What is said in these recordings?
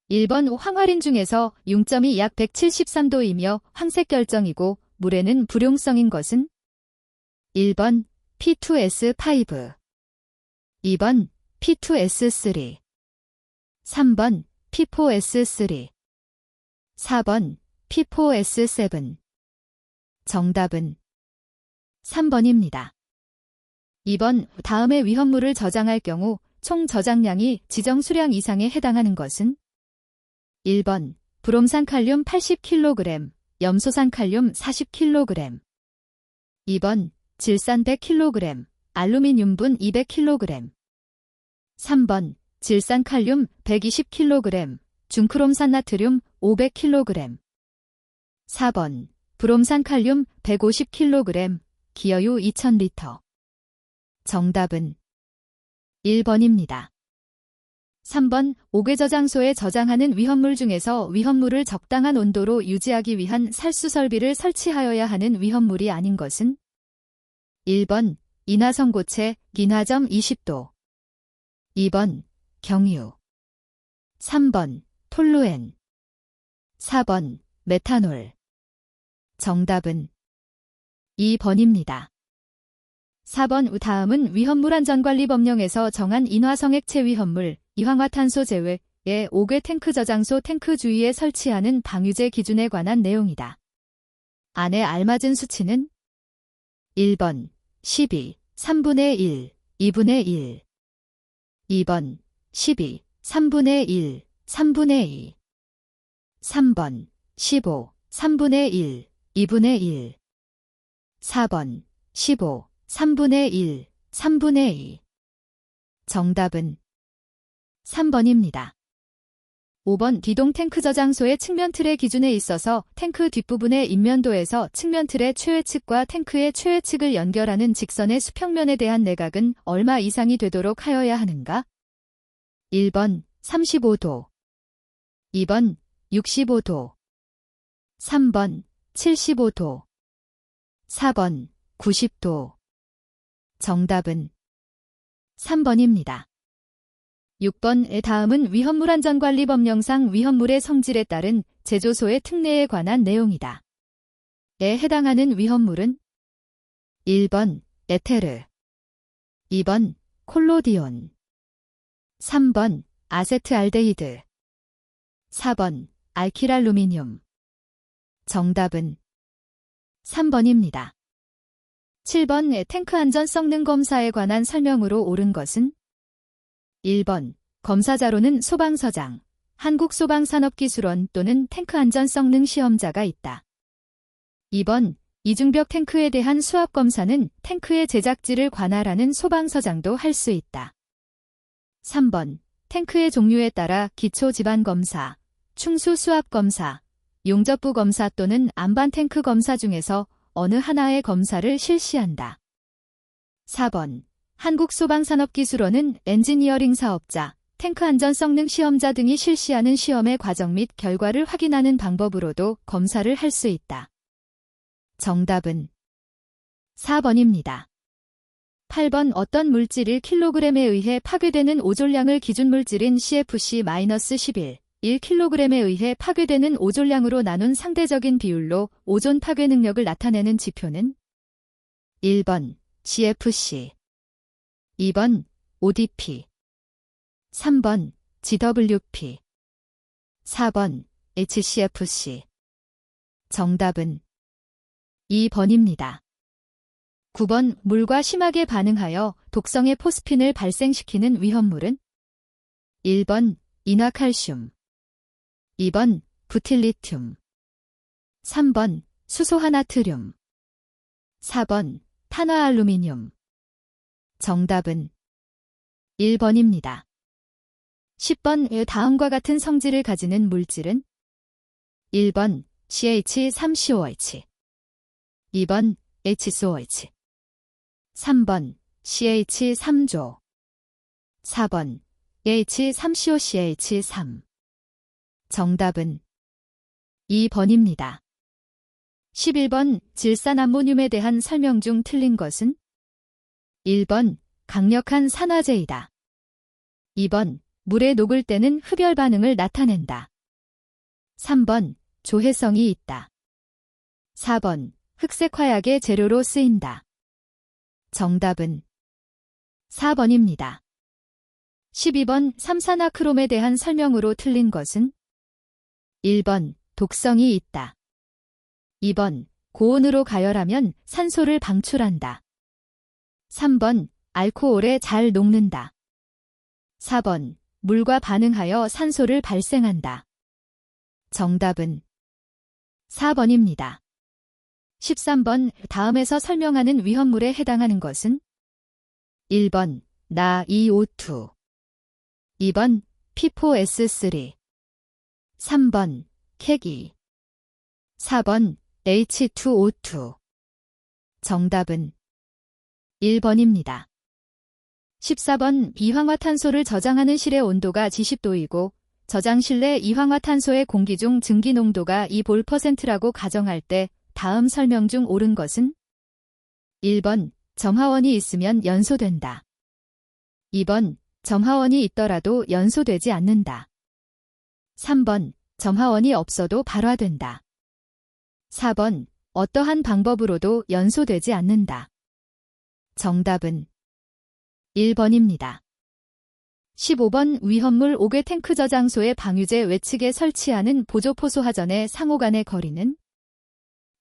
1번 황화린 중에서 융점이 약 173도이며 황색 결정이고 물에는 불용성인 것은? 1번 P2S5 2번 P2S3 3번 P4S3 4번 P4S7 정답은 3번입니다. 2번 다음의 위험물을 저장할 경우 총 저장량이 지정 수량 이상에 해당하는 것은? 1번 브롬산 칼륨 80kg, 염소산 칼륨 40kg 2번 질산 100kg, 알루미늄분 200kg 3번 질산 칼륨 120kg, 중크롬산 나트륨 500kg 4번 브롬산 칼륨 150kg, 기여유 2000리터 정답은 1번입니다. 3번 옥외 저장소에 저장하는 위험물 중에서 위험물을 적당한 온도로 유지하기 위한 살수 설비를 설치하여야 하는 위험물이 아닌 것은? 1번 인화성고체 인화점 20도 2번 경유 3번 톨루엔 4번 메탄올 정답은 2번입니다. 4번 다음은 위험물안전관리법령에서 정한 인화성액체 위험물, 이황화탄소 제외의 옥외 탱크 저장소 탱크 주위에 설치하는 방유제 기준에 관한 내용이다. 안에 알맞은 수치는? 1번 12, 3분의 1, 2분의 1 2번 12, 3분의 1, 3분의 2 3번 15, 3분의 1, 2분의 1 4번 15, 3분의 1, 3분의 2 정답은 3번입니다. 5번 기동 탱크 저장소의 측면 틀의 기준에 있어서 탱크 뒷부분의 인면도에서 측면 틀의 최외측과 탱크의 최외측을 연결하는 직선의 수평면에 대한 내각은 얼마 이상이 되도록 하여야 하는가? 1번 35도 2번 65도 3번 75도 4번 90도 정답은 3번입니다. 6번 다음은 위험물안전관리법령상 위험물의 성질에 따른 제조소의 특례에 관한 내용이다. 에 해당하는 위험물은? 1번 에테르 2번 콜로디온 3번 아세트알데히드 4번 알키랄루미늄 정답은 3번입니다. 7번 탱크 안전 성능 검사에 관한 설명으로 옳은 것은? 1번 검사자로는 소방서장, 한국소방산업기술원 또는 탱크 안전 성능 시험자가 있다. 2번 이중벽 탱크에 대한 수압검사는 탱크의 제작지를 관할하는 소방서장도 할 수 있다. 3번 탱크의 종류에 따라 기초지반검사, 충수수압검사, 용접부 검사 또는 안반 탱크 검사 중에서 어느 하나의 검사를 실시한다. 4번 한국소방산업기술원은 엔지니어링 사업자, 탱크 안전성능 시험자 등이 실시하는 시험의 과정 및 결과를 확인하는 방법으로도 검사를 할 수 있다. 정답은 4번입니다. 8번 어떤 물질 1kg에 의해 파괴되는 오존량을 기준물질인 CFC-11, 1kg에 의해 파괴되는 오존량으로 나눈 상대적인 비율로 오존 파괴 능력을 나타내는 지표는? 1번 CFC 2번 ODP 3번 GWP 4번 HCFC 정답은 2번입니다. 9번 물과 심하게 반응하여 독성의 포스핀을 발생시키는 위험물은? 1번 인화칼슘 2번 부틸리튬 3번 수소화나트륨 4번 탄화알루미늄 정답은 1번입니다. 10번 다음과 같은 성질을 가지는 물질은? 1번 CH3COH 2번 HCOH 3번 CH3조 4번 H3COCH3 정답은 2번입니다. 11번 질산암모늄에 대한 설명 중 틀린 것은? 1번 강력한 산화제이다. 2번 물에 녹을 때는 흡열 반응을 나타낸다. 3번, 조해성이 있다. 4번, 흑색 화약의 재료로 쓰인다. 정답은 4번입니다. 12번, 삼산화크롬에 대한 설명으로 틀린 것은 1번, 독성이 있다. 2번, 고온으로 가열하면 산소를 방출한다. 3번, 알코올에 잘 녹는다. 4번, 물과 반응하여 산소를 발생한다. 정답은 4번입니다. 13번, 다음에서 설명하는 위험물에 해당하는 것은 1번, 나이O2 2번, P4S3 3번, 캐기 4번, H2O2 정답은 1번입니다. 14번, 이황화탄소를 저장하는 실의 온도가 70도이고 저장실 내 이황화탄소의 공기 중 증기 농도가 2%라고 가정할 때 다음 설명 중 옳은 것은 1번, 점화원이 있으면 연소된다. 2번, 점화원이 있더라도 연소되지 않는다. 3번, 점화원이 없어도 발화된다. 4번, 어떠한 방법으로도 연소되지 않는다. 정답은 1번입니다. 15번, 위험물 5개 탱크 저장소의 방유제 외측에 설치하는 보조포소하전의 상호 간의 거리는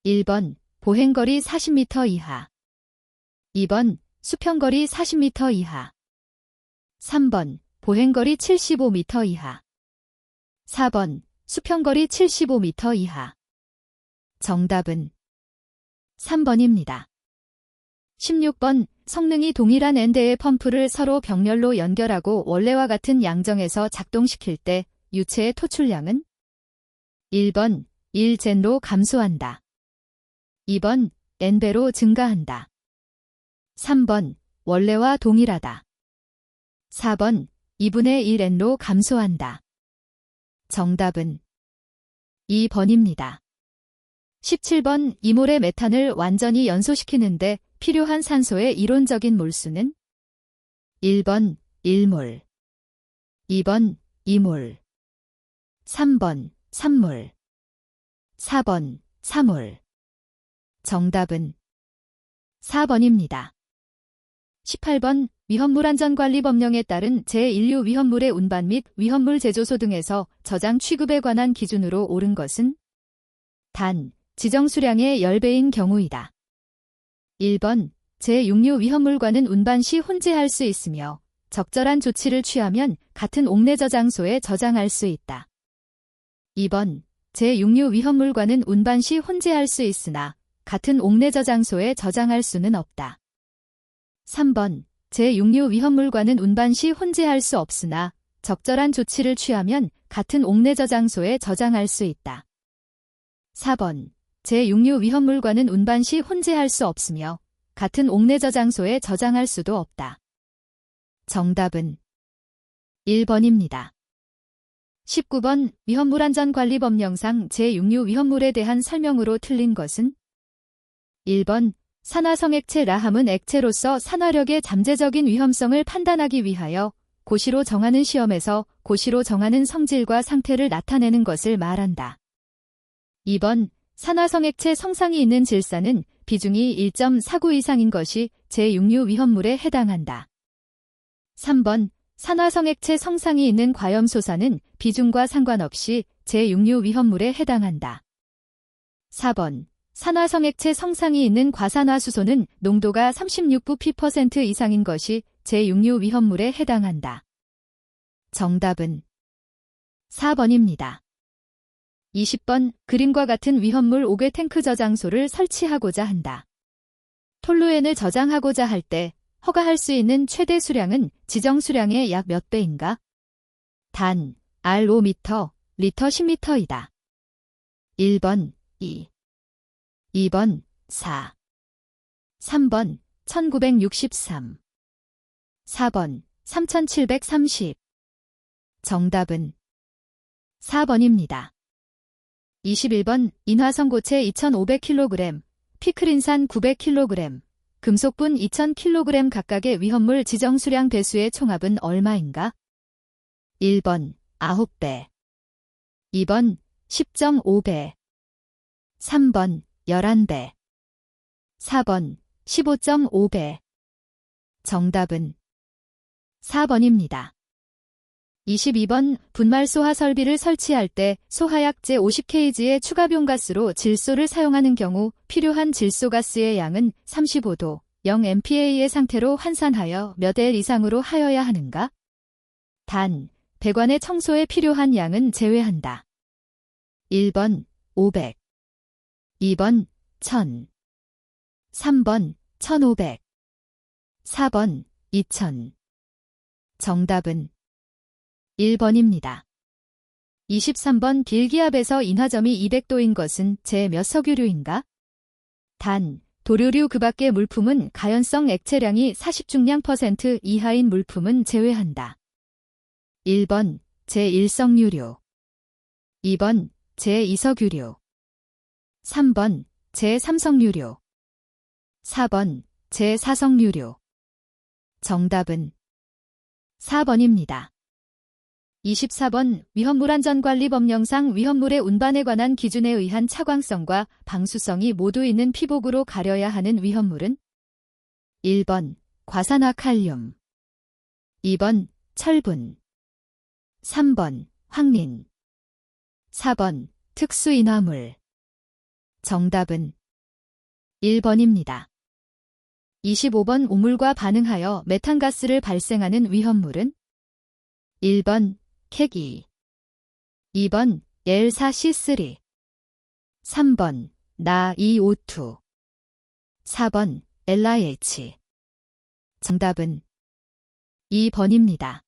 1번, 보행거리 40m 이하 2번, 수평거리 40m 이하 3번, 보행거리 75m 이하 4번, 수평거리 75m 이하 정답은 3번입니다. 16번, 성능이 동일한 N대의 펌프를 서로 병렬로 연결하고 원래와 같은 양정에서 작동시킬 때 유체의 토출량은 1번, 1젠로 감소한다. 2번, N배로 증가한다. 3번, 원래와 동일하다. 4번, 2분의 1N로 감소한다. 정답은 2번입니다. 17번, 이몰의 메탄을 완전히 연소시키는데 필요한 산소의 이론적인 몰수는 1번, 1몰 2번, 2몰 3번, 3몰 4번, 4몰 정답은 4번입니다. 18번, 위험물안전관리법령에 따른 제1류 위험물의 운반 및 위험물 제조소 등에서 저장 취급에 관한 기준으로 옳은 것은 단, 지정 수량의 10배인 경우이다. 1번, 제6류 위험물과는 운반 시 혼재할 수 있으며 적절한 조치를 취하면 같은 옥내 저장소에 저장할 수 있다. 2번, 제6류 위험물과는 운반 시 혼재할 수 있으나 같은 옥내 저장소에 저장할 수는 없다. 3번, 제6류 위험물과는 운반 시 혼재할 수 없으나 적절한 조치를 취하면 같은 옥내 저장소에 저장할 수 있다. 4번, 제6류 위험물과는 운반 시 혼재할 수 없으며 같은 옥내 저장소에 저장할 수도 없다. 정답은 1번입니다. 19번, 위험물안전관리법령상 제6류 위험물에 대한 설명으로 틀린 것은 1번, 산화성액체 라함은 액체로서 산화력의 잠재적인 위험성을 판단하기 위하여 고시로 정하는 시험에서 고시로 정하는 성질과 상태를 나타내는 것을 말한다. 2번, 산화성액체 성상이 있는 질산은 비중이 1.49 이상인 것이 제6류 위험물에 해당한다. 3번, 산화성액체 성상이 있는 과염소사는 비중과 상관없이 제6류 위험물에 해당한다. 4번, 산화성액체 성상이 있는 과산화수소는 농도가 36% 이상인 것이 제6류 위험물에 해당한다. 정답은 4번입니다. 20번, 그림과 같은 위험물 5개 탱크 저장소를 설치하고자 한다. 톨루엔을 저장하고자 할 때 허가할 수 있는 최대 수량은 지정 수량의 약 몇 배인가? 단, R 5m, 리터 10m이다. 1번, 2. 2번, 4. 3번, 1963. 4번, 3730. 정답은 4번입니다. 21번, 인화성고체 2500kg, 피크린산 900kg, 금속분 2000kg 각각의 위험물 지정 수량 배수의 총합은 얼마인가? 1번 9배, 2번 10.5배, 3번 11배, 4번 15.5배. 정답은 4번입니다. 22번 분말 소화 설비를 설치할 때 소화약 제50kg의 추가 병가스로 질소를 사용하는 경우 필요한 질소가스의 양은 35도 0mPa의 상태로 환산하여 몇 L 이상으로 하여야 하는가? 단, 배관의 청소에 필요한 양은 제외한다. 1번 500, 2번 1000, 3번 1500, 4번 2000. 정답은 1번입니다. 23번 길기압에서 인화점이 200도인 것은 제 몇 석유류인가? 단, 도료류 그 밖의 물품은 가연성 액체량이 40중량 % 이하인 물품은 제외한다. 1번 제1석유류, 2번 제2석유류, 3번 제3석유류, 4번 제4석유류. 정답은 4번입니다. 24번 위험물안전관리법령상 위험물의 운반에 관한 기준에 의한 차광성과 방수성이 모두 있는 피복으로 가려야 하는 위험물은? 1번 과산화칼륨, 2번 철분, 3번 황린, 4번 특수인화물. 정답은 1번입니다. 25번 오물과 반응하여 메탄가스를 발생하는 위험물은? 1번 캐기, 2번 L4C3, 3번 나2O2, 4번 LIH. 정답은 2번입니다.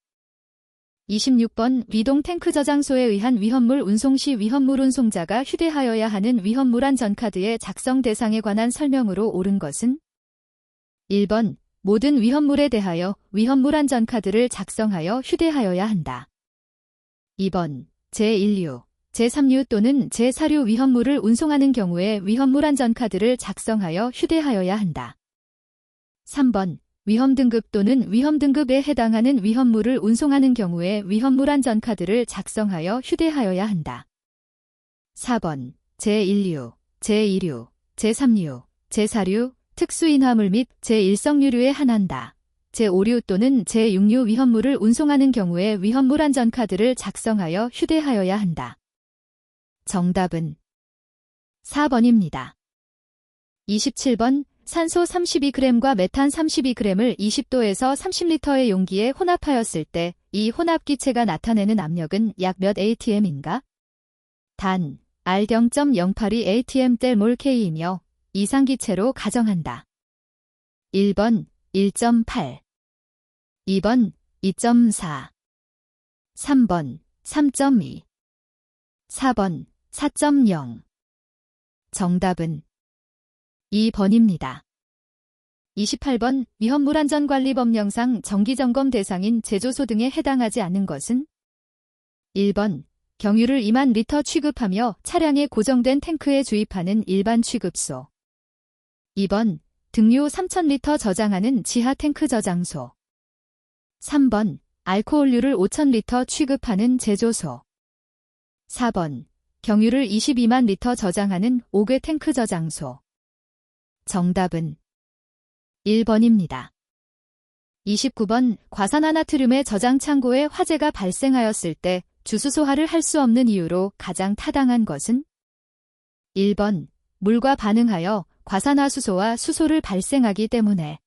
26번 위동 탱크 저장소에 의한 위험물 운송 시 위험물 운송자가 휴대하여야 하는 위험물안 전카드의 작성 대상에 관한 설명으로 옳은 것은? 1번 모든 위험물에 대하여 위험물안 전카드를 작성하여 휴대하여야 한다. 2번 제1류, 제3류 또는 제4류 위험물을 운송하는 경우에 위험물안 전카드를 작성하여 휴대하여야 한다. 3번 위험등급 또는 위험등급에 해당하는 위험물을 운송하는 경우에 위험물안 전카드를 작성하여 휴대하여야 한다. 4번 제1류, 제2류, 제3류, 제4류 특수인화물 및 제1석유류에 한한다. 제5류 또는 제6류 위험물을 운송하는 경우에 위험물안 전카드를 작성하여 휴대하여야 한다. 정답은 4번입니다. 27번 산소 32g과 메탄 32g을 20도에서 30리터의 용기에 혼합하였을 때 이 혼합기체가 나타내는 압력은 약 몇 atm인가? 단, R0.082 atm/몰 K이며 이상기체로 가정한다. 1번 1.8, 2번 2.4, 3번 3.2, 4번 4.0. 정답은 2번입니다. 28번 위험물안전관리법령상 정기점검 대상인 제조소 등에 해당하지 않는 것은? 1번 경유를 2만 리터 취급하며 차량에 고정된 탱크에 주입하는 일반 취급소. 2번 등유 3,000리터 저장하는 지하 탱크 저장소. 3번 알코올류를 5,000리터 취급하는 제조소. 4번 경유를 22만 리터 저장하는 5개 탱크 저장소. 정답은 1번입니다. 29번 과산화나트륨의 저장 창고에 화재가 발생하였을 때 주수소화를 할 수 없는 이유로 가장 타당한 것은? 1번 물과 반응하여 과산화수소와 수소를 발생하기 때문에.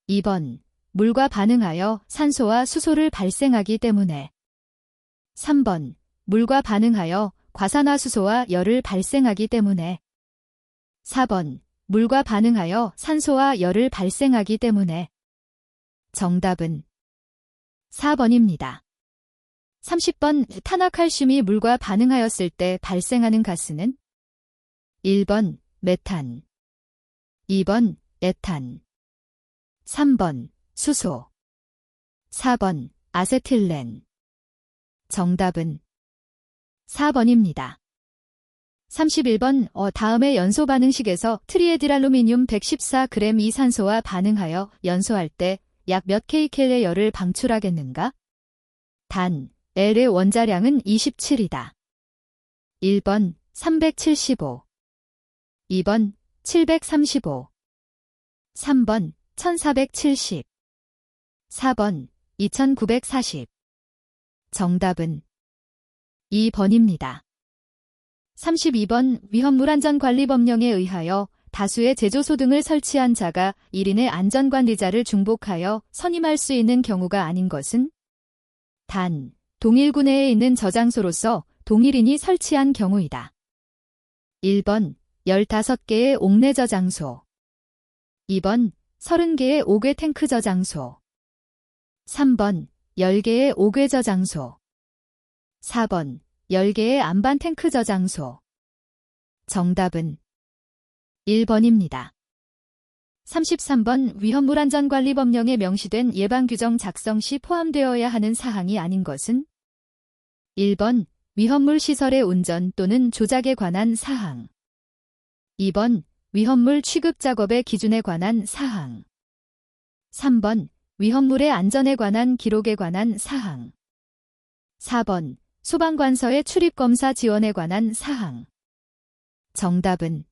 2번 물과 반응하여 산소와 수소를 발생하기 때문에. 3번 물과 반응하여 과산화수소와 열을 발생하기 때문에. 4번 물과 반응하여 산소와 열을 발생하기 때문에. 정답은 4번입니다. 30번 탄화칼슘이 물과 반응하였을 때 발생하는 가스는? 1번 메탄, 2번 에탄, 3번 수소, 4번 아세틸렌. 정답은 4번입니다. 31번 다음의 연소 반응식에서 트리에틸알루미늄 114g 이산소와 반응하여 연소할 때 약 몇 kCal의 열을 방출하겠는가? 단, L의 원자량은 27이다. 1번 375, 2번 735, 3번 1470, 4번 2940. 정답은 2번입니다. 32번 위험물안전관리법령에 의하여 다수의 제조소 등을 설치한 자가 1인의 안전관리자를 중복하여 선임할 수 있는 경우가 아닌 것은 단, 동일 구내에 있는 저장소로서 동일인이 설치한 경우이다. 1번 15개의 옥내 저장소, 2번 30개의 옥외 탱크 저장소, 3번 10개의 옥외 저장소, 4번 10개의 안반 탱크 저장소. 정답은 1번입니다. 33번 위험물안전관리법령에 명시된 예방규정 작성 시 포함되어야 하는 사항이 아닌 것은 1번 위험물 시설의 운전 또는 조작에 관한 사항, 2번 위험물 취급 작업의 기준에 관한 사항, 3번 위험물의 안전에 관한 기록에 관한 사항, 4번 소방관서의 출입검사 지원에 관한 사항. 정답은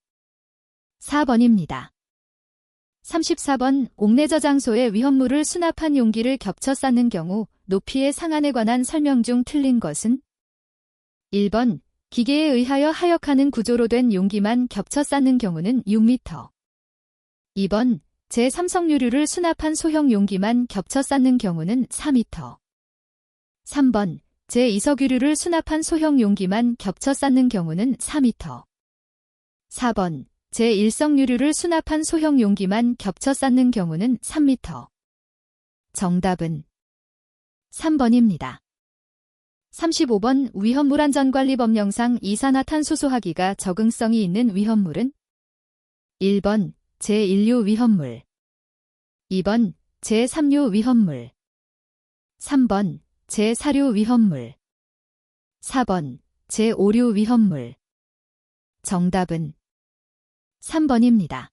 4번입니다. 34번 옥내 저장소에 위험물을 수납한 용기를 겹쳐 쌓는 경우 높이의 상한에 관한 설명 중 틀린 것은 1번 기계에 의하여 하역하는 구조로 된 용기만 겹쳐 쌓는 경우는 6m, 2번 제3성유류를 수납한 소형 용기만 겹쳐 쌓는 경우는 4m, 3번 제2석유류를 수납한 소형 용기만 겹쳐 쌓는 경우는 4m, 4번 제1성유류를 수납한 소형 용기만 겹쳐 쌓는 경우는 3m. 정답은 3번입니다. 35번 위험물안전관리법령상 이산화탄소소화기가 적응성이 있는 위험물은 1번 제1류 위험물, 2번 제3류 위험물, 3번 제4류 위험물, 4번 제5류 위험물. 정답은 3번입니다.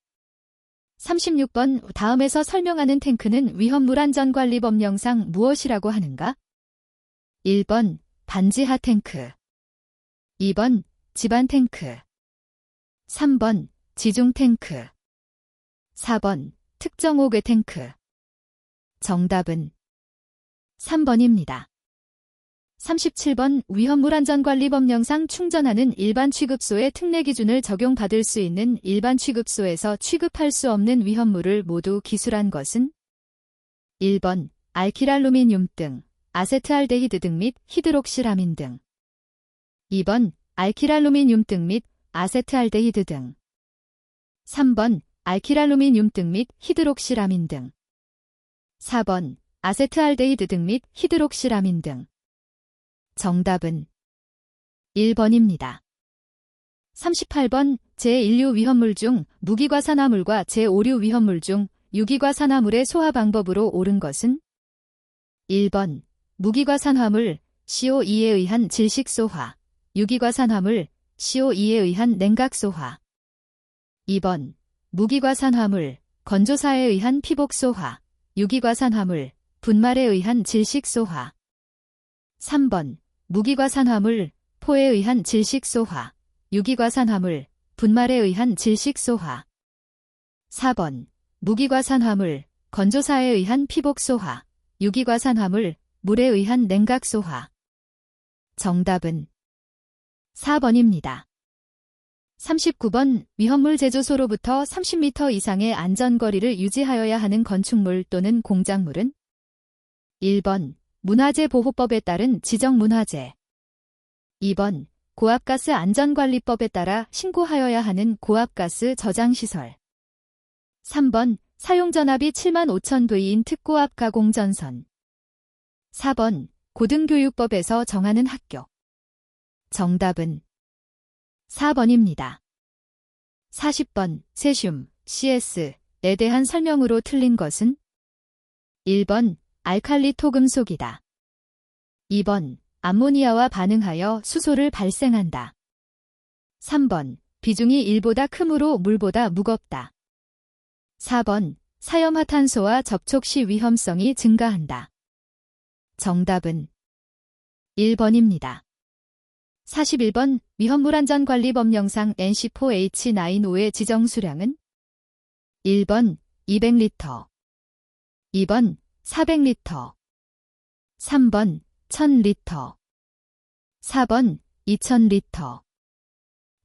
36번 다음에서 설명하는 탱크는 위험물안전관리법령상 무엇이라고 하는가? 1번 반지하 탱크, 2번 집안 탱크, 3번 지중 탱크, 4번 특정 옥외 탱크. 정답은 3번입니다. 37번 위험물안전관리법령상 충전하는 일반 취급소의 특례 기준을 적용받을 수 있는 일반 취급소에서 취급할 수 없는 위험물을 모두 기술한 것은 1번 알키랄루미늄 등, 아세트알데히드 등 및 히드록시라민 등, 2번 알키랄루미늄 등 및 아세트알데히드 등, 3번 알키랄루미늄 등 및 히드록시라민 등, 4번 아세트알데히드 등 및 히드록시라민 등. 정답은 1번입니다. 38번 제1류 위험물 중 무기과산화물과 제5류 위험물 중 유기과산화물의 소화 방법으로 옳은 것은 1번 무기과산화물 CO2에 의한 질식소화, 유기과산화물 CO2에 의한 냉각소화, 2번 무기과산화물 건조사에 의한 피복소화, 유기과산화물 분말에 의한 질식소화, 3번 무기과산화물 포에 의한 질식소화, 유기과산화물 분말에 의한 질식소화, 4번 무기과산화물 건조사에 의한 피복소화, 유기과산화물 물에 의한 냉각소화. 정답은 4번입니다. 39번 위험물 제조소로부터 30m 이상의 안전거리를 유지하여야 하는 건축물 또는 공작물은 1번 문화재 보호법에 따른 지정문화재, 2번 고압가스 안전관리법에 따라 신고하여야 하는 고압가스 저장시설, 3번 사용전압이 75,000V인 특고압 가공전선, 4번 고등교육법에서 정하는 학교. 정답은 4번입니다. 40번 세슘, CS에 대한 설명으로 틀린 것은 1번 알칼리 토금속이다. 2번 암모니아와 반응하여 수소를 발생한다. 3번 비중이 1보다 크므로 물보다 무겁다. 4번 사염화탄소와 접촉 시 위험성이 증가한다. 정답은 1번입니다. 41번 위험물안전관리법령상 NC4H95의 지정수량은 1번 200리터, 2번 400리터, 3번 1000리터, 4번 2000리터.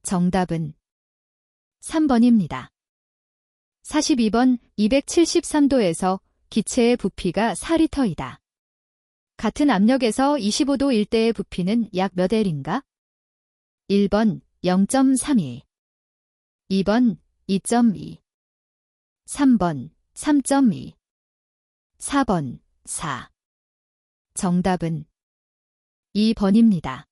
정답은 3번입니다. 42번 273도에서 기체의 부피가 4리터이다. 같은 압력에서 25도 일대의 부피는 약 몇 L인가? 1번 0.32, 2번 2.2, 3번 3.2, 4번 4. 정답은 2번입니다.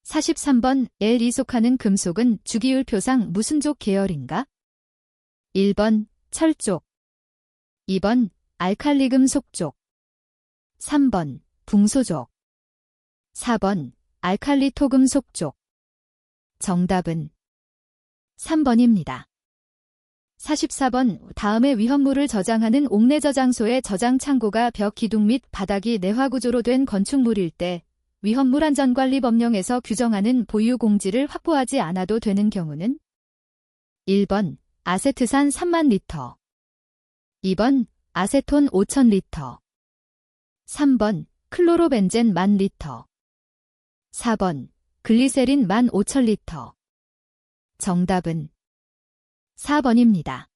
43번 L이 속하는 금속은 주기율표상 무슨 족 계열인가? 1번 철족, 2번 알칼리금속 족, 3번 붕소족, 4번 알칼리토금속 족. 정답은 3번입니다. 44번 다음의 위험물을 저장하는 옥내 저장소의 저장 창고가 벽 기둥 및 바닥이 내화구조로 된 건축물일 때 위험물안전관리법령에서 규정하는 보유 공지를 확보하지 않아도 되는 경우는 1번 아세트산 3만 리터, 2번 아세톤 5천 리터, 3번 클로로벤젠 1만 리터, 4번 글리세린 15,000리터. 정답은 4번입니다.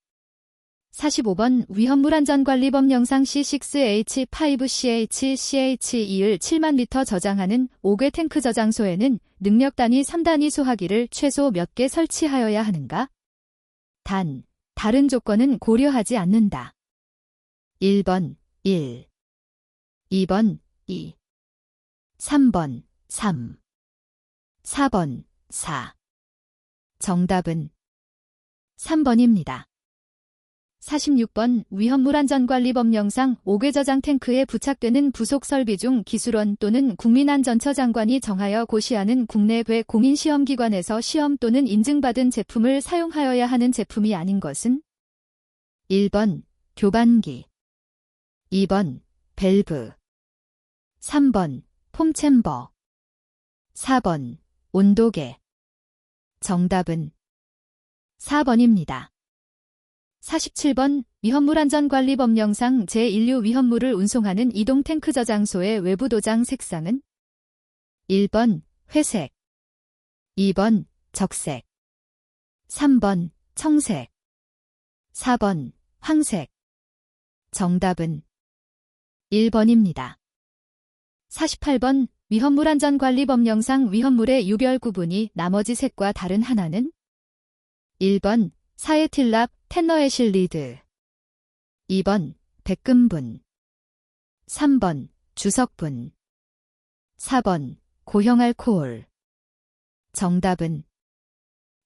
45번 위험물안전관리법령상 C6H5CHCH2를 7만 리터 저장하는 5개 탱크 저장소에는 능력 단위 3단위 소화기를 최소 몇 개 설치하여야 하는가? 단, 다른 조건은 고려하지 않는다. 1번 1, 2번 2, 3번 3, 4번 4. 정답은 3번입니다. 46번 위험물안전관리법령상 5개 저장 탱크에 부착되는 부속 설비 중 기술원 또는 국민안전처장관이 정하여 고시하는 국내외 공인시험기관에서 시험 또는 인증받은 제품을 사용하여야 하는 제품이 아닌 것은 1번 교반기, 2번 밸브, 3번 폼챔버, 4번 온도계. 정답은 4번입니다. 47번 위험물안전관리법령상 제1류 위험물을 운송하는 이동 탱크 저장소의 외부 도장 색상은 1번 회색, 2번 적색, 3번 청색, 4번 황색. 정답은 1번입니다. 48번 위험물안전관리법령상 위험물의 유별 구분이 나머지 색과 다른 하나는 1번 사에틸랍 텐너에실리드, 2번 백금분, 3번 주석분, 4번 고형알코올. 정답은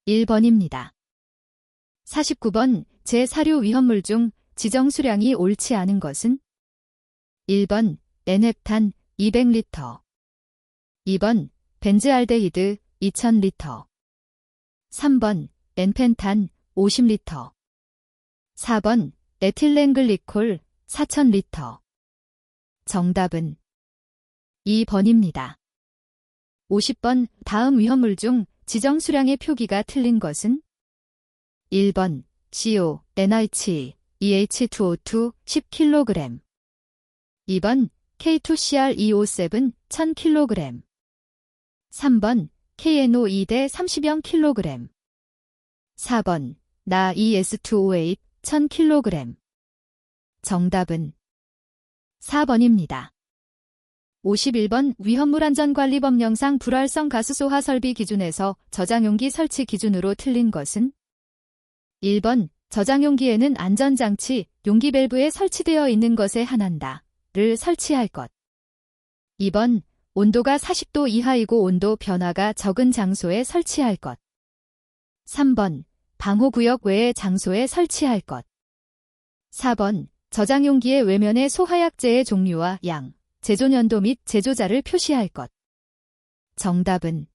1번입니다. 49번 제4류 위험물 중 지정 수량이 옳지 않은 것은 1번 N헥탄 200리터, 2번 벤즈알데히드 2000리터, 3번 엔펜탄 50리터, 4번 에틸렌글리콜 4000리터. 정답은 2번입니다. 50번 다음 위험물 중 지정 수량의 표기가 틀린 것은 1번 CO, NiH, EH2O2 10kg, 2번 K2CR2O7 1000kg, 3번 KNO2대 30영 kg, 4번 나 ES2O8 1000kg. 정답은 4번입니다. 51번 위험물안전관리법령상 불활성 가스소화 설비 기준에서 저장용기 설치 기준으로 틀린 것은 1번 저장용기에는 안전장치, 용기 밸브에 설치되어 있는 것에 한한다를 설치할 것, 2번 온도가 40도 이하이고 온도 변화가 적은 장소에 설치할 것, 3번 방호구역 외의 장소에 설치할 것, 4번 저장용기의 외면에 소화약제의 종류와 양, 제조년도 및 제조자를 표시할 것. 정답은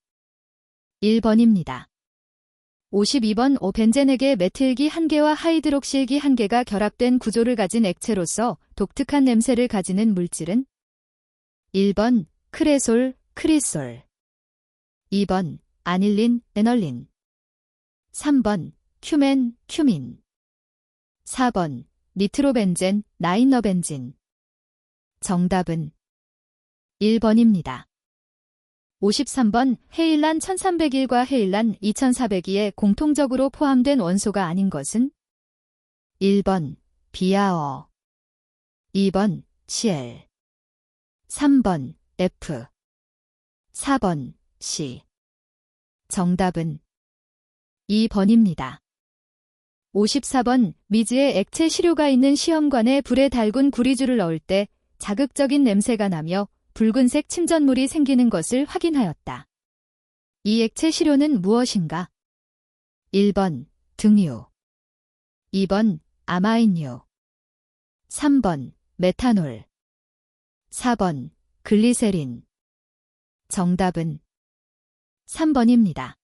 1번입니다. 52번 오벤젠액의 메틸기 1개와 하이드록실기 1개가 결합된 구조를 가진 액체로서 독특한 냄새를 가지는 물질은 1번 크레솔, 크리솔. 2번 아닐린, 에널린. 3번 큐멘, 큐민. 4번 니트로벤젠, 나인너벤진. 정답은 1번입니다. 53번 헤일란 1301과 헤일란 2402에 공통적으로 포함된 원소가 아닌 것은? 1번 비아어, 2번 Cl, 3번 F, 4번 C. 정답은 2번입니다. 54번 미지에 액체 시료가 있는 시험관에 불에 달군 구리주를 넣을 때 자극적인 냄새가 나며 붉은색 침전물이 생기는 것을 확인하였다. 이 액체 시료는 무엇인가? 1번 등유, 2번 아마인유, 3번 메탄올, 4번 글리세린. 정답은 3번입니다.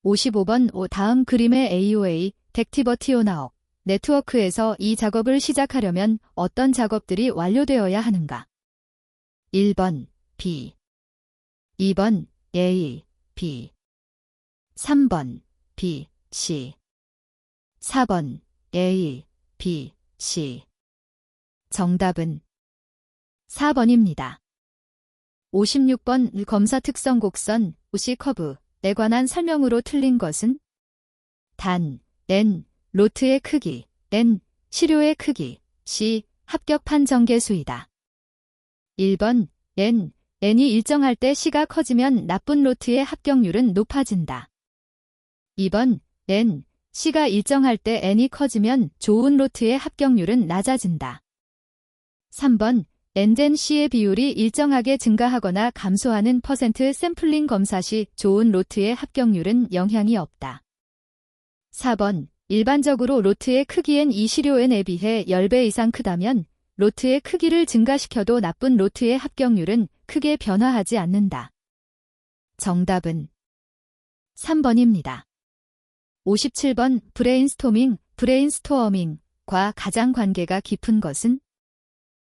55번 다음 그림의 AOA, 덱티버티오나옥 네트워크에서 이 작업을 시작하려면 어떤 작업들이 완료되어야 하는가? 1번 B, 2번 A, B, 3번 B, C, 4번 A, B, C. 정답은 4번입니다. 56번 검사 특성 곡선, 우시 커브에 관한 설명으로 틀린 것은? 단, N, 로트의 크기, N, 시료의 크기, C, 합격판 전개수이다. 1번 N, N이 일정할 때 C가 커지면 나쁜 로트의 합격률은 높아진다. 2번 N, C가 일정할 때 N이 커지면 좋은 로트의 합격률은 낮아진다. 3번 N-C의 비율이 일정하게 증가하거나 감소하는 퍼센트 샘플링 검사 시 좋은 로트의 합격률은 영향이 없다. 4번 일반적으로 로트의 크기엔 이 시료 N에 비해 10배 이상 크다면 로트의 크기를 증가시켜도 나쁜 로트의 합격률은 크게 변화하지 않는다. 정답은 3번입니다. 57번 브레인스토밍, 브레인스토어밍과 가장 관계가 깊은 것은?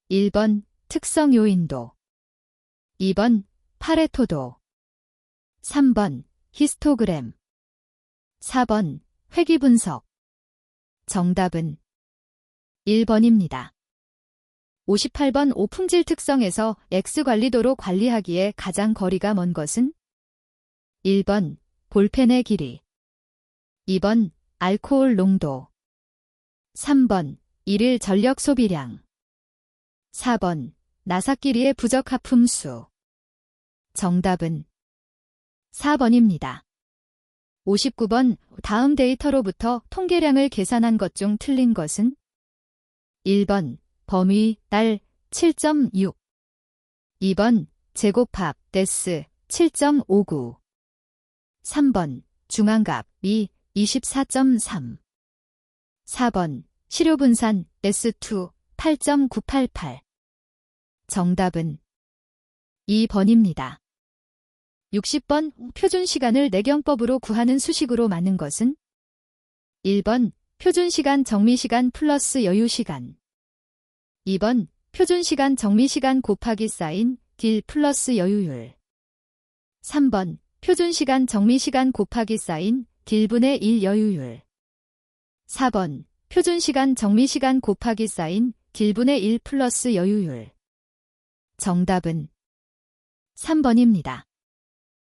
1번 특성 요인도, 2번 파레토도, 3번 히스토그램, 4번 회귀 분석. 정답은 1번입니다. 58번 오품질 특성에서 X관리도로 관리하기에 가장 거리가 먼 것은? 1번 볼펜의 길이, 2번 알코올 농도, 3번 일일 전력 소비량, 4번 나사끼리의 부적합품수. 정답은 4번입니다. 59번 다음 데이터로부터 통계량을 계산한 것 중 틀린 것은? 1번 범위 달 7.6, 2번 제곱합 데스 7.59, 3번 중앙값 미 24.3, 4번 시료분산 S2 8.988. 정답은 2번입니다. 60번 표준시간을 내경법으로 구하는 수식으로 맞는 것은? 1번 표준시간 정미시간 플러스 여유시간, 2번 표준시간 정미시간 곱하기 사인 딜 플러스 여유율, 3번 표준시간 정미시간 곱하기 사인 딜분의 1 여유율, 4번 표준시간 정미시간 곱하기 사인 딜분의 1 플러스 여유율. 정답은 3번입니다.